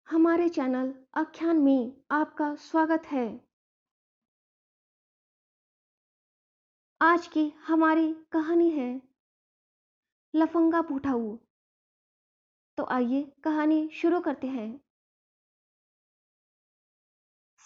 हमारे चैनल आख्यान में आपका स्वागत है। आज की हमारी कहानी है लफंगा भुटाऊ। तो आइए कहानी शुरू करते हैं।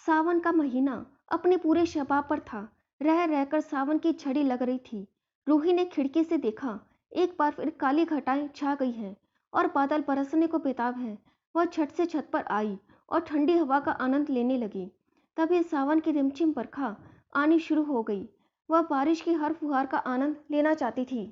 सावन का महीना अपने पूरे शबाब पर था। रह रहकर सावन की छड़ी लग रही थी। रूही ने खिड़की से देखा, एक बार फिर काली घटाएं छा गई हैं और बादल बरसने को बेताब हैं। वह छत से छत पर आई और ठंडी हवा का आनंद लेने लगी। तभी सावन की रिमझिम बरखा आनी शुरू हो गई। वह बारिश की हर फुहार का आनंद लेना चाहती थी।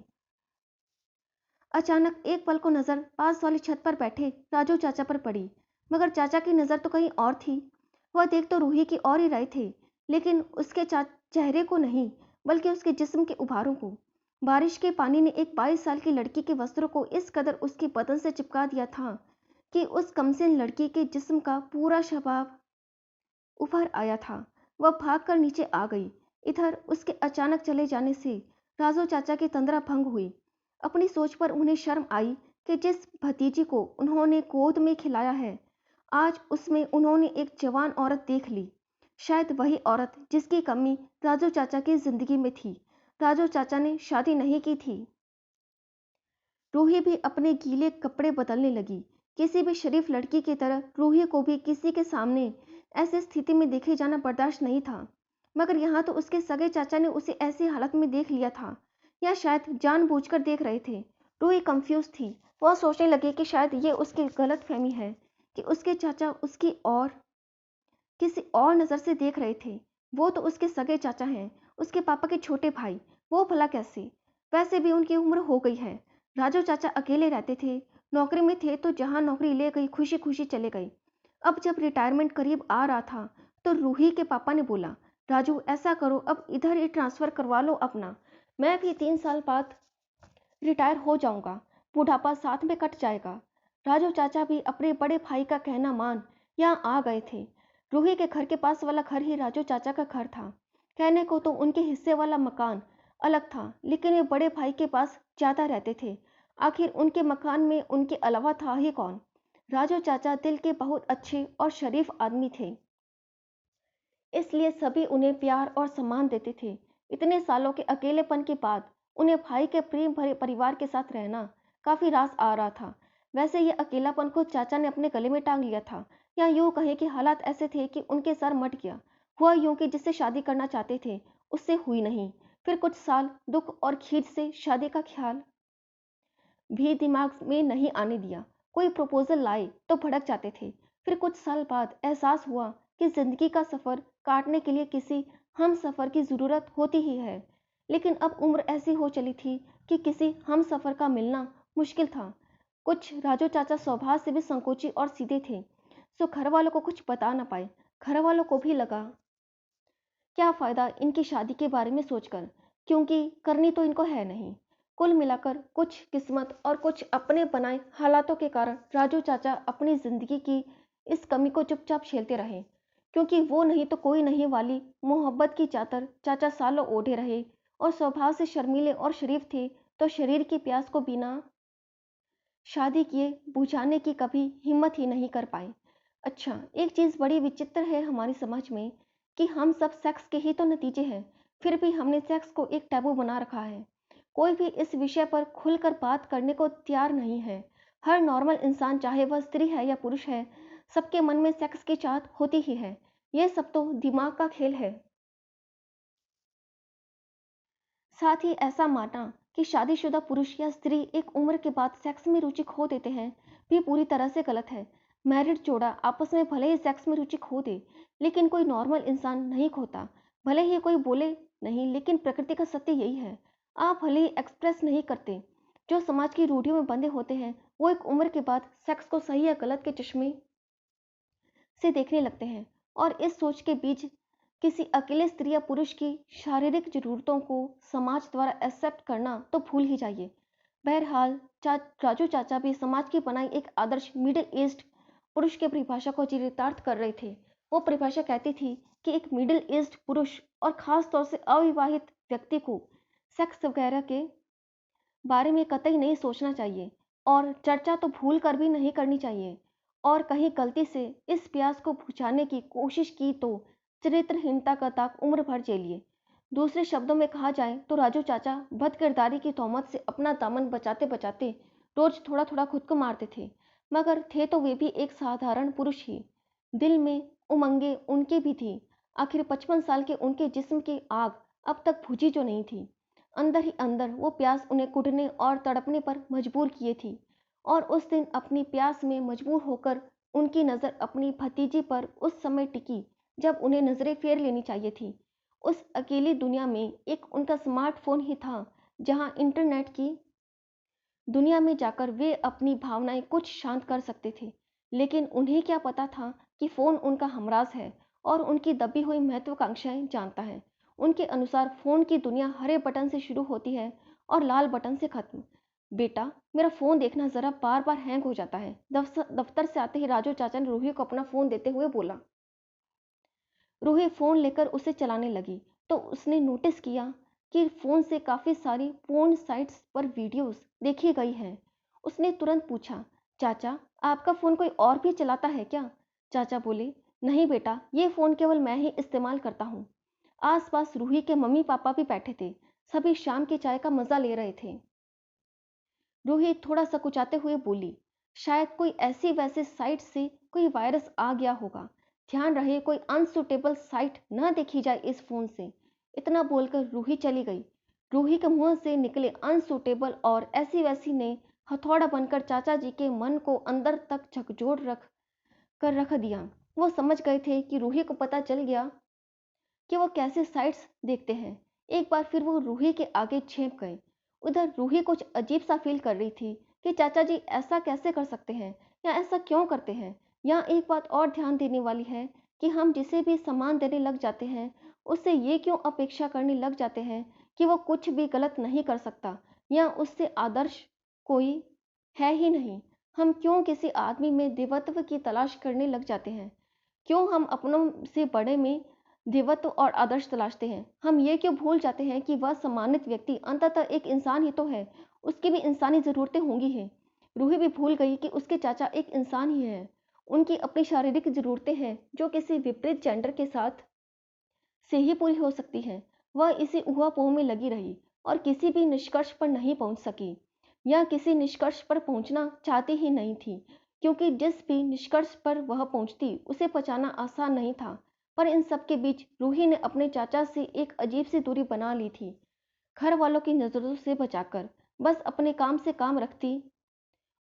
अचानक एक पल को नजर पास वाली छत पर बैठे राजू चाचा पर पड़ी, मगर चाचा की नजर तो कहीं और थी। वह देख तो रूही की ओर ही रहे थे, लेकिन उसके चेहरे को नहीं, बल्कि उसके जिस्म के उभारों को। बारिश के पानी ने एक 22 साल की लड़की के वस्त्रों को इस कदर उसके बदन से चिपका दिया था कि उस कमसिन लड़की के जिस्म का पूरा शबाब उभर आया था। वह भागकर नीचे आ गई। इधर उसके अचानक चले जाने से राजू चाचा की तंद्रा भंग हुई। अपनी सोच पर उन्हें शर्म आई कि जिस भतीजी को उन्होंने गोद में खिलाया है, आज उसमें उन्होंने एक जवान औरत देख ली। शायद वही औरत जिसकी कमी राजू चाचा की जिंदगी में थी। राजू चाचा ने शादी नहीं की थी। रूही भी अपने गीले कपड़े बदलने लगी। किसी भी शरीफ लड़की की तरह रूही को भी किसी के सामने ऐसी स्थिति में देखे जाना बर्दाश्त नहीं था, मगर यहाँ तो उसके सगे चाचा ने उसे ऐसी हालत में देख लिया था, या शायद जानबूझकर देख रहे थे। रूही कंफ्यूज थी। वह सोचने लगी कि शायद ये उसकी गलत फहमी है कि उसके चाचा उसकी और किसी और नज़र से देख रहे थे। वो तो उसके सगे चाचा हैं, उसके पापा के छोटे भाई। वो भला कैसे? वैसे भी उनकी उम्र हो गई है। राजू चाचा अकेले रहते थे, नौकरी में थे तो जहाँ नौकरी ले गई खुशी खुशी चले गए। अब जब रिटायरमेंट करीब आ रहा था तो रूही के पापा ने बोला, राजू ऐसा करो, अब इधर ही ट्रांसफ़र करवा लो अपना। मैं भी 3 साल बाद रिटायर हो जाऊंगा, बुढ़ापा साथ में कट जाएगा। राजू चाचा भी अपने बड़े भाई का कहना मान यहाँ आ गए थे। रूही के घर के पास वाला घर ही राजू चाचा का घर था। कहने को तो उनके हिस्से वाला मकान अलग था, लेकिन वे बड़े भाई के पास ज्यादा रहते थे। आखिर उनके मकान में उनके अलावा था ही कौन। राजू चाचा दिल के बहुत अच्छे और शरीफ आदमी थे, इसलिए सभी उन्हें प्यार और सम्मान देते थे। इतने सालों के अकेलेपन के बाद उन्हें भाई के प्रेम भरे परिवार के साथ रहना काफी रास आ रहा था। वैसे ये अकेलापन को चाचा ने अपने गले में टांग लिया था, या यूं कहें कि हालात ऐसे थे कि उनके सर मट गया। हुआ यूं कि जिससे शादी करना चाहते थे उससे हुई नहीं। फिर कुछ साल दुख और खींच से शादी का ख्याल भी दिमाग में नहीं आने दिया। कोई प्रपोजल लाए तो भड़क जाते थे। फिर कुछ साल बाद एहसास हुआ कि जिंदगी का सफर काटने के लिए किसी हम सफर की जरूरत होती ही है। लेकिन अब उम्र ऐसी हो चली थी कि किसी हम सफर का मिलना मुश्किल था। कुछ राजू चाचा स्वभाव से भी संकोची और सीधे थे, सो घर वालों को कुछ बता ना पाए। घर वालों को भी लगा क्या फायदा इनकी शादी के बारे में सोचकर, क्योंकि करनी तो इनको है नहीं। कुल मिलाकर कुछ किस्मत और कुछ अपने बनाए हालातों के कारण राजू चाचा अपनी जिंदगी की इस कमी को चुपचाप झेलते रहे। क्योंकि वो नहीं तो कोई नहीं वाली मोहब्बत की चादर चाचा सालों ओढ़े रहे, और स्वभाव से शर्मीले और शरीफ थे तो शरीर की प्यास को बिना शादी किए बुझाने की कभी हिम्मत ही नहीं कर पाए। अच्छा, एक चीज़ बड़ी विचित्र है हमारी समझ में कि हम सब सेक्स के ही तो नतीजे हैं, फिर भी हमने सेक्स को एक टैबू बना रखा है। कोई भी इस विषय पर खुलकर बात करने को तैयार नहीं है। हर नॉर्मल इंसान, चाहे वह स्त्री है या पुरुष है, सबके मन में सेक्स की चाहत होती ही है। यह सब तो दिमाग का खेल है। साथ ही ऐसा मानना कि शादीशुदा पुरुष या स्त्री एक उम्र के बाद सेक्स में रुचि खो देते हैं भी पूरी तरह से गलत है। मैरिड जोड़ा आपस में भले ही सेक्स में रुचि खो दे, लेकिन कोई नॉर्मल इंसान नहीं खोता। भले ही कोई बोले नहीं, लेकिन प्रकृति का सत्य यही है। आप भले ही एक्सप्रेस नहीं करते। जो समाज की रूढ़ियों में बंधे होते हैं वो एक उम्र के बाद सेक्स को सही या गलत के चश्मे से देखने लगते हैं, और इस सोच के बीच किसी अकेले स्त्री या पुरुष की शारीरिक जरूरतों को समाज द्वारा एक्सेप्ट करना तो भूल ही जाइए। बहरहाल राजू चाचा भी समाज की बनाई एक आदर्श मिडिल एज्ड पुरुष की परिभाषा को चरितार्थ कर रहे थे। वो परिभाषा कहती थी कि एक मिडिल एज्ड पुरुष और खास तौर से अविवाहित व्यक्ति को सेक्स वगैरह के बारे में कतई नहीं सोचना चाहिए, और चर्चा तो भूल कर भी नहीं करनी चाहिए। और कहीं गलती से इस प्यास को बुझाने की कोशिश की तो चरित्रहीनता का दाग उम्र भर झेलिए। दूसरे शब्दों में कहा जाए तो राजू चाचा बद किरदारी की तोहमत से अपना दामन बचाते बचाते रोज थोड़ा थोड़ा खुद को मारते थे, मगर थे तो वे भी एक साधारण पुरुष ही। दिल में उमंगे उनके भी थी। आखिर 55 साल के उनके जिस्म की आग अब तक बुझी जो नहीं थी। अंदर ही अंदर वो प्यास उन्हें कुटने और तड़पने पर मजबूर किए थी। और उस दिन अपनी प्यास में मजबूर होकर उनकी नज़र अपनी भतीजी पर उस समय टिकी जब उन्हें नज़रें फेर लेनी चाहिए थी। उस अकेली दुनिया में एक उनका स्मार्टफोन ही था जहां इंटरनेट की दुनिया में जाकर वे अपनी भावनाएं कुछ शांत कर सकते थे। लेकिन उन्हें क्या पता था कि फ़ोन उनका हमराज है और उनकी दबी हुई महत्वाकांक्षाएं जानता है। उनके अनुसार फ़ोन की दुनिया हरे बटन से शुरू होती है और लाल बटन से खत्म। बेटा, मेरा फ़ोन देखना ज़रा बार बार हैंग हो जाता है। दफ्तर से आते ही राजू चाचा ने रूही को अपना फ़ोन देते हुए बोला। रूही फ़ोन लेकर उसे चलाने लगी तो उसने नोटिस किया कि फ़ोन से काफ़ी सारी पोर्न साइट्स पर वीडियोस देखी गई हैं। उसने तुरंत पूछा, चाचा, आपका फ़ोन कोई और भी चलाता है क्या? चाचा बोले, नहीं बेटा, ये फ़ोन केवल मैं ही इस्तेमाल करता हूँ। आसपास रूही के मम्मी पापा भी बैठे थे। सभी शाम की चाय का मज़ा ले रहे थे। रूही थोड़ा सकुचाते हुए बोली, शायद कोई ऐसी वैसी साइट से कोई वायरस आ गया होगा। ध्यान रहे कोई अनसुटेबल साइट न देखी जाए इस फोन से। इतना बोलकर रूही चली गई। रूही के मुंह से निकले अनसुटेबल और ऐसी वैसी ने हथौड़ा बनकर चाचा जी के मन को अंदर तक झकझोर रख दिया। वो समझ गए थे कि रूही को पता चल गया कि वो कैसे साइट्स देखते हैं। एक बार फिर वो रूही के आगे झेंप गए। उधर रूही कुछ अजीब सा फील कर रही थी कि चाचा जी ऐसा कैसे कर सकते हैं या ऐसा क्यों करते हैं। यहाँ एक बात और ध्यान देने वाली है कि हम जिसे भी सम्मान देने लग जाते हैं उससे ये क्यों अपेक्षा करने लग जाते हैं कि वो कुछ भी गलत नहीं कर सकता या उससे आदर्श कोई है ही नहीं। हम क्यों किसी आदमी में देवत्व की तलाश करने लग जाते हैं? क्यों हम अपनों से बड़े में देवत्व और आदर्श तलाशते हैं? हम ये क्यों भूल जाते हैं कि वह सम्मानित व्यक्ति अंततः एक इंसान ही तो है। उसकी भी इंसानी ज़रूरतें होंगी ही। रूही भी भूल गई कि उसके चाचा एक इंसान ही है। उनकी अपनी शारीरिक ज़रूरतें हैं जो किसी विपरीत जेंडर के साथ से ही पूरी हो सकती हैं। वह इसी ऊहापोह में लगी रही और किसी भी निष्कर्ष पर नहीं पहुंच सकी या किसी निष्कर्ष पर पहुंचना चाहती ही नहीं थी, क्योंकि जिस भी निष्कर्ष पर वह पहुंचती उसे पचाना आसान नहीं था। पर इन सब के बीच रूही ने अपने चाचा से एक अजीब सी दूरी बना ली थी, घर वालों की नज़रों से बचाकर। बस अपने काम से काम रखती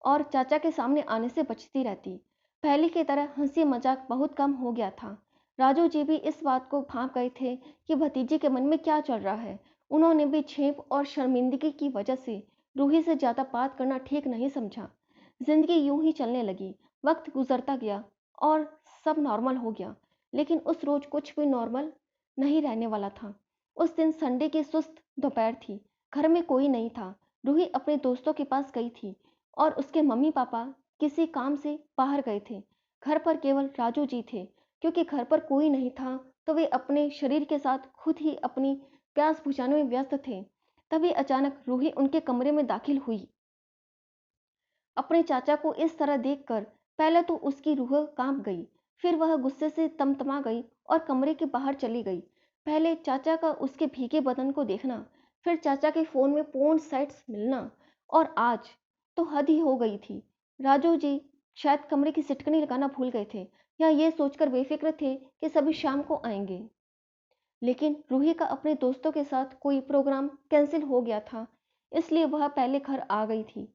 और चाचा के सामने आने से बचती रहती। पहले की तरह हंसी मजाक बहुत कम हो गया था। राजू जी भी इस बात को भांप गए थे कि भतीजी के मन में क्या चल रहा है। उन्होंने भी झेप और शर्मिंदगी की वजह से रूही से ज़्यादा बात करना ठीक नहीं समझा। जिंदगी यूं ही चलने लगी। वक्त गुजरता गया और सब नॉर्मल हो गया। लेकिन उस रोज कुछ भी नॉर्मल नहीं रहने वाला था। उस दिन संडे की सुस्त दोपहर थी। घर में कोई नहीं था। रूही अपने दोस्तों के पास गई थी और उसके मम्मी पापा किसी काम से बाहर गए थे। घर पर केवल राजू जी थे। क्योंकि घर पर कोई नहीं था तो वे अपने शरीर के साथ खुद ही अपनी प्यास बुझाने में व्यस्त थे। तभी अचानक रूही उनके कमरे में दाखिल हुई। अपने चाचा को इस तरह देखकर पहले तो उसकी रूह कांप गई, फिर वह गुस्से से तमतमा गई और कमरे के बाहर चली गई। पहले चाचा का उसके भीगे बदन को देखना, फिर चाचा के फोन में पोर्न साइट्स मिलना, और आज तो हद ही हो गई थी। राजू जी शायद कमरे की सिटकनी लगाना भूल गए थे या ये सोचकर बेफिक्र थे कि सभी शाम को आएंगे। लेकिन रूही का अपने दोस्तों के साथ कोई प्रोग्राम कैंसिल हो गया था, इसलिए वह पहले घर आ गई थी।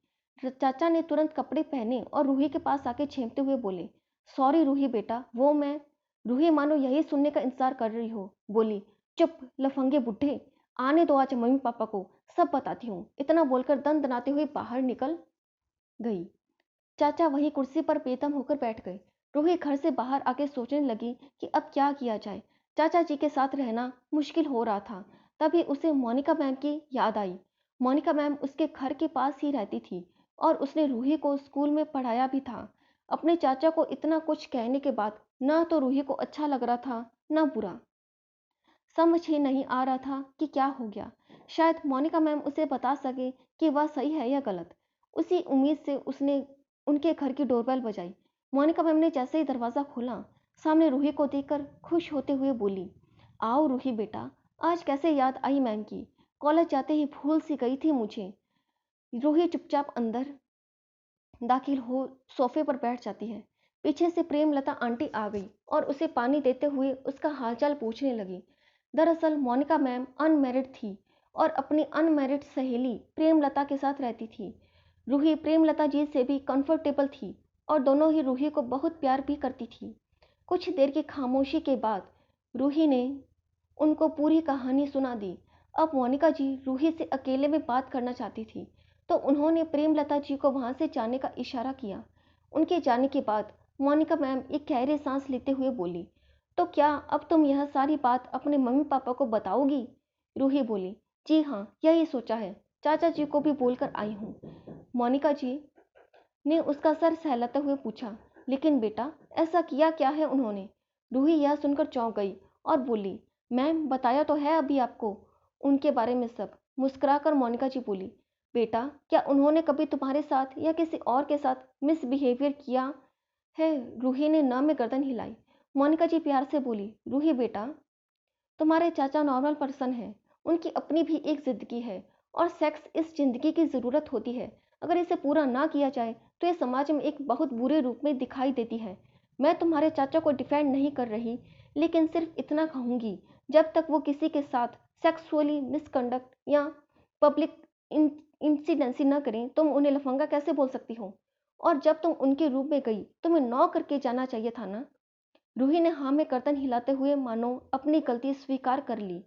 चाचा ने तुरंत कपड़े पहने और रूही के पास आके छेमते हुए बोले, सॉरी रूही बेटा, वो मैं। रूही मानो यही सुनने का इंतजार कर रही हो, बोली, चुप लफंगे बुढ़े, आने दो आज मम्मी पापा को, सब बताती हूँ। इतना बोलकर दन दनाते हुए बाहर निकल गई। चाचा वहीं कुर्सी पर बेदम होकर बैठ गए। रूही घर से बाहर आके सोचने लगी कि अब क्या किया जाए। चाचा जी के साथ रहना मुश्किल हो रहा था। तभी उसे मोनिका मैम की याद आई। मोनिका मैम उसके घर के पास ही रहती थी और उसने रूही को स्कूल में पढ़ाया भी था। अपने चाचा को इतना कुछ कहने के बाद ना तो रूही को अच्छा लग रहा था ना बुरा। समझ ही नहीं आ रहा था कि क्या हो गया। शायद मोनिका मैम उसे बता सके कि वह सही है या गलत। उसी उम्मीद से उसने उनके घर की डोरबेल बजाई। मोनिका मैम ने जैसे ही दरवाज़ा खोला, सामने रूही को देखकर खुश होते हुए बोली, आओ रूही बेटा, आज कैसे याद आई मैम की? कॉलेज जाते ही भूल सी गई थी मुझे। रूही चुपचाप अंदर दाखिल हो सोफे पर बैठ जाती है। पीछे से प्रेमलता आंटी आ गई और उसे पानी देते हुए उसका हालचाल पूछने लगी। दरअसल मोनिका मैम अनमैरिड थी और अपनी अनमैरिड सहेली प्रेमलता के साथ रहती थी। रूही प्रेमलता जी से भी कंफर्टेबल थी और दोनों ही रूही को बहुत प्यार भी करती थी। कुछ देर की खामोशी के बाद रूही ने उनको पूरी कहानी सुना दी। अब मोनिका जी रूही से अकेले में बात करना चाहती थी, तो उन्होंने प्रेमलता जी को वहां से जाने का इशारा किया। उनके जाने के बाद मोनिका मैम एक गहरी सांस लेते हुए बोली, तो क्या अब तुम यह सारी बात अपने मम्मी पापा को बताओगी? रूही बोली, जी हाँ, यही सोचा है, चाचा जी को भी बोलकर आई हूँ। मोनिका जी ने उसका सर सहलाते हुए पूछा, लेकिन बेटा ऐसा किया क्या है उन्होंने? रूही यह सुनकर चौंक गई और बोली, मैम बताया तो है अभी आपको उनके बारे में सब। मुस्कुराकर मोनिका जी बोली, बेटा क्या उन्होंने कभी तुम्हारे साथ या किसी और के साथ मिसबिहेवियर किया है? रूही ने न में गर्दन हिलाई। मोनिका जी प्यार से बोली, रूही बेटा तुम्हारे चाचा नॉर्मल पर्सन है, उनकी अपनी भी एक जिंदगी है और सेक्स इस जिंदगी की ज़रूरत होती है। अगर इसे पूरा ना किया जाए तो ये समाज में एक बहुत बुरे रूप में दिखाई देती है। मैं तुम्हारे चाचा को डिफेंड नहीं कर रही, लेकिन सिर्फ इतना कहूँगी, जब तक वो किसी के साथ सेक्सुअली मिसकंडक्ट या पब्लिक इंसिडेंसी ना करें, तुम उन्हें लफंगा कैसे बोल सकती हो? और जब तुम उनके रूप में गई, तुम्हें नौ करके जाना चाहिए था ना? रूही ने हाँ में गर्दन हिलाते हुए मानो अपनी गलती स्वीकार कर ली।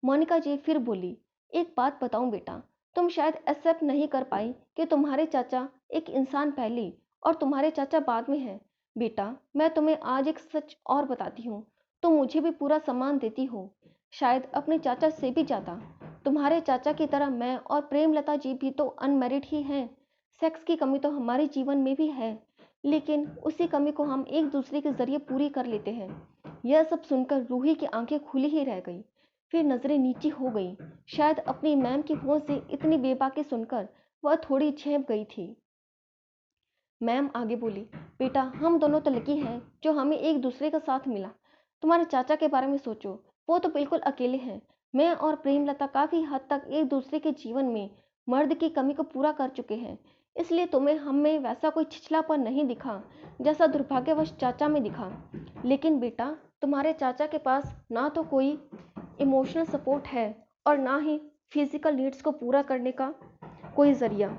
मोनिका जी फिर बोली, एक बात बताऊं बेटा, तुम शायद एक्सेप्ट नहीं कर पाई कि तुम्हारे चाचा एक इंसान पहले और तुम्हारे चाचा बाद में है। बेटा मैं तुम्हें आज एक सच और बताती हूँ, तुम मुझे भी पूरा सम्मान देती हो, शायद अपने चाचा से भी ज़्यादा। तुम्हारे चाचा की तरह मैं और प्रेमलता जी भी तो अनमैरिड ही हैं। सेक्स की कमी तो हमारे जीवन में भी है, लेकिन उसी कमी को हम एक दूसरे के जरिए पूरी कर लेते हैं। यह सब सुनकर रूही की आंखें खुली ही रह गई, फिर नजरें नीची हो गई। शायद अपनी मैम की फोन से इतनी बेबाकी सुनकर वह थोड़ी झेप गई थी। मैम आगे बोली, बेटा हम दोनों तो लकी हैं जो हमें एक दूसरे का साथ मिला। तुम्हारे चाचा के बारे में सोचो, वो तो बिल्कुल अकेले हैं। मैं और प्रेमलता काफी हद तक एक दूसरे के जीवन में मर्द की कमी को पूरा कर चुके हैं, इसलिए तुम्हें हम में वैसा कोई छिछलापन नहीं दिखा जैसा दुर्भाग्यवश चाचा में दिखा। लेकिन बेटा तुम्हारे चाचा के पास ना तो कोई इमोशनल सपोर्ट है और ना ही फिजिकल नीड्स को पूरा करने का कोई जरिया।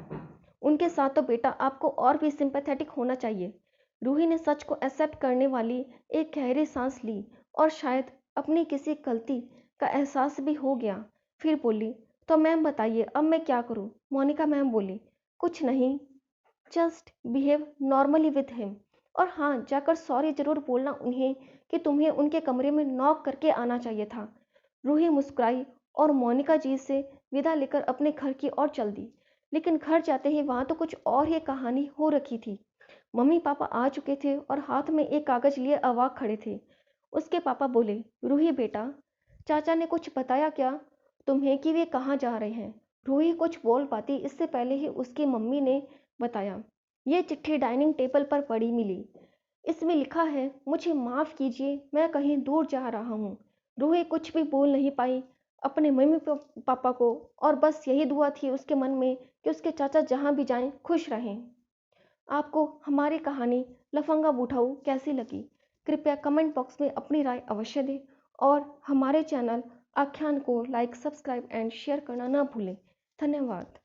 उनके साथ तो बेटा आपको और भी सिंपैथेटिक होना चाहिए। रूही ने सच को एक्सेप्ट करने वाली एक गहरी सांस ली और शायद अपनी किसी गलती का एहसास भी हो गया। फिर बोली, तो मैम बताइए अब मैं क्या करूं? मोनिका मैम बोली, कुछ नहीं, just behave normally with him. और हाँ, जाकर सॉरी जरूर बोलना उन्हें कि तुम्हें उनके कमरे में नॉक करके आना चाहिए था। रूही मुस्कुराई और मोनिका जी से विदा लेकर अपने घर की ओर चल दी। लेकिन घर जाते ही वहां तो कुछ और ही कहानी हो रखी थी। मम्मी पापा आ चुके थे और हाथ में एक कागज लिए अवाक खड़े थे। उसके पापा बोले, रूही बेटा चाचा ने कुछ बताया क्या तुम्हें कि वे कहाँ जा रहे हैं? रूही कुछ बोल पाती इससे पहले ही उसकी मम्मी ने बताया, ये चिट्ठी डाइनिंग टेबल पर पड़ी मिली। इसमें लिखा है, मुझे माफ़ कीजिए मैं कहीं दूर जा रहा हूँ। रूही कुछ भी बोल नहीं पाई अपने मम्मी पापा को, और बस यही दुआ थी उसके मन में कि उसके चाचा जहाँ भी जाएं खुश रहें। आपको हमारी कहानी लफंगा बुढ़ाऊ कैसी लगी? कृपया कमेंट बॉक्स में अपनी राय अवश्य दें और हमारे चैनल आख्यान को लाइक, सब्सक्राइब एंड शेयर करना ना भूलें। धन्यवाद।